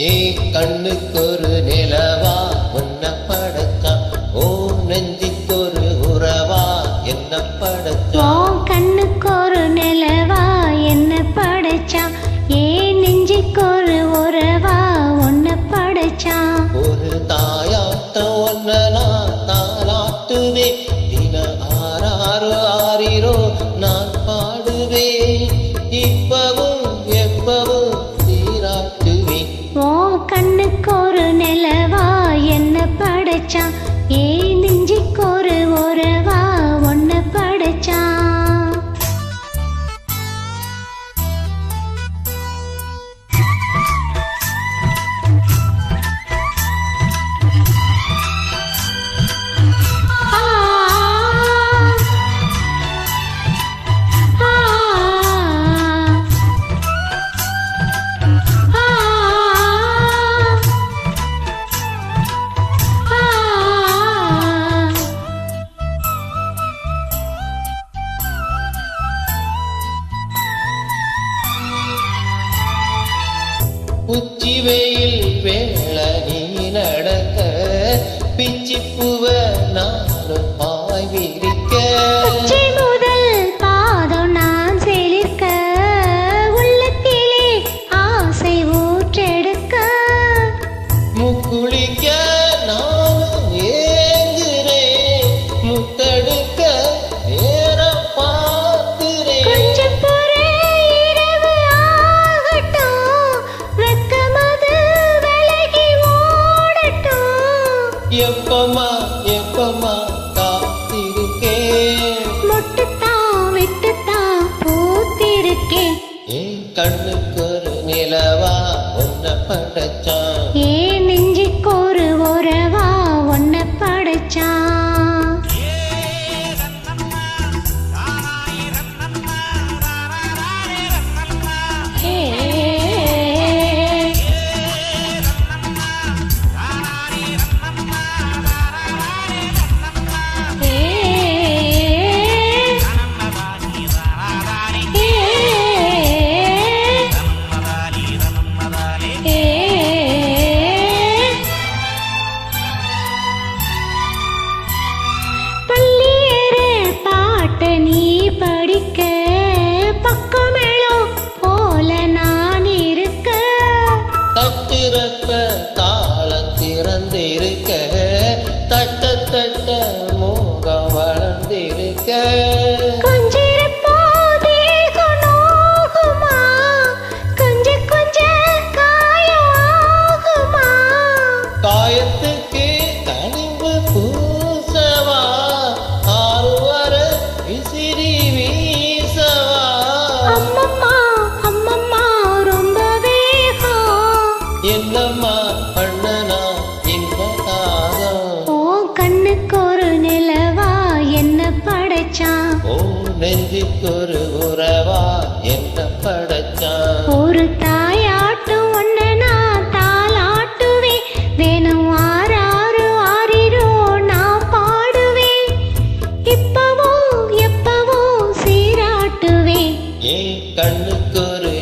ஏ கண்ணுக்கொரு நிலவா உன்னை படைச்சான், ஓ நெஞ்சிக்கொரு உறவா என்ன படைச்சான். கண்ணுக்கொரு நிலவா என்ன படைச்சான், ஏ நெஞ்சிக்கொரு உறவா உன்னை படைச்சான். ஒரு தாயாட்ட ஒன்ன நான் தாலாட்டுவேன், தின ஆறாறு ஆறிரோ நான் பாடுவேன், இப்பவும் எப்பவும் சீராட்டுவேன். கண்ணுக்கொரு நிலவா என்ன படைச்சான், ஏ நெஞ்சிக்கொரு உறவா உன்னை படைச்சான். உச்சி வெயில் வேள நீ நடக்க, பிச்சிப்பூவ நானும் பாய் விரிக்க, உச்சி முதல் பாதம் நான் செழிக்க, உள்ளத்திலே ஆசை ஊற்றெடுக்க, முக்குளிக்க நானும் ஏங்குறேன், முத்தெடுக்க நேரம் பார்க்கிறேன். கொஞ்சம் பொறு இரவு ஆகட்டும், வெட்கமது விலகி ஓடட்டும். எப்பமா எப்பமா காத்திருக்கேன், மொட்டுத்தான் விட்டுத்தான் பூத்திருக்கேன். என் கண்ணுக்கொரு நிலவா உன்னை படைச்சான், ஏ நெஞ்சிக்கொரு உறவா உன்னை படைச்சான். நீ படிக்க பக்கமேளம் போல நான் இருக்க, தட்டிறப்ப தாளம் திறந்திருக்க, தட்ட தட்ட மோகம் வளர்ந்திருக்க, கொஞ்சிருப்போ தேகம் நோகுமா, கொஞ்ச கொஞ்ச காயாகுமா, காயத்துக்கு கனிவு பூசவா, ஆறுவர விசிறி வீசவா. அம்மம்மா அம்மம்மா ரொம்ப வேகம், என்னம்மா பண்ணனா இந்த தாகம். கண்ணுக்கொரு நிலவா என்ன படைச்சான், ஓ நெஞ்சுக்கொரு உறவா என்ன படைச்சான். ஒரு தாயாட்டு ஒன்ன நான் தாலாட்டுவேன், வேணும் ஆறாறு ஆறிரோ நான் பாடுவேன், இப்பவும் எப்பவும் சீராட்டுவேன். ஏன் கண்ணுக்கொரு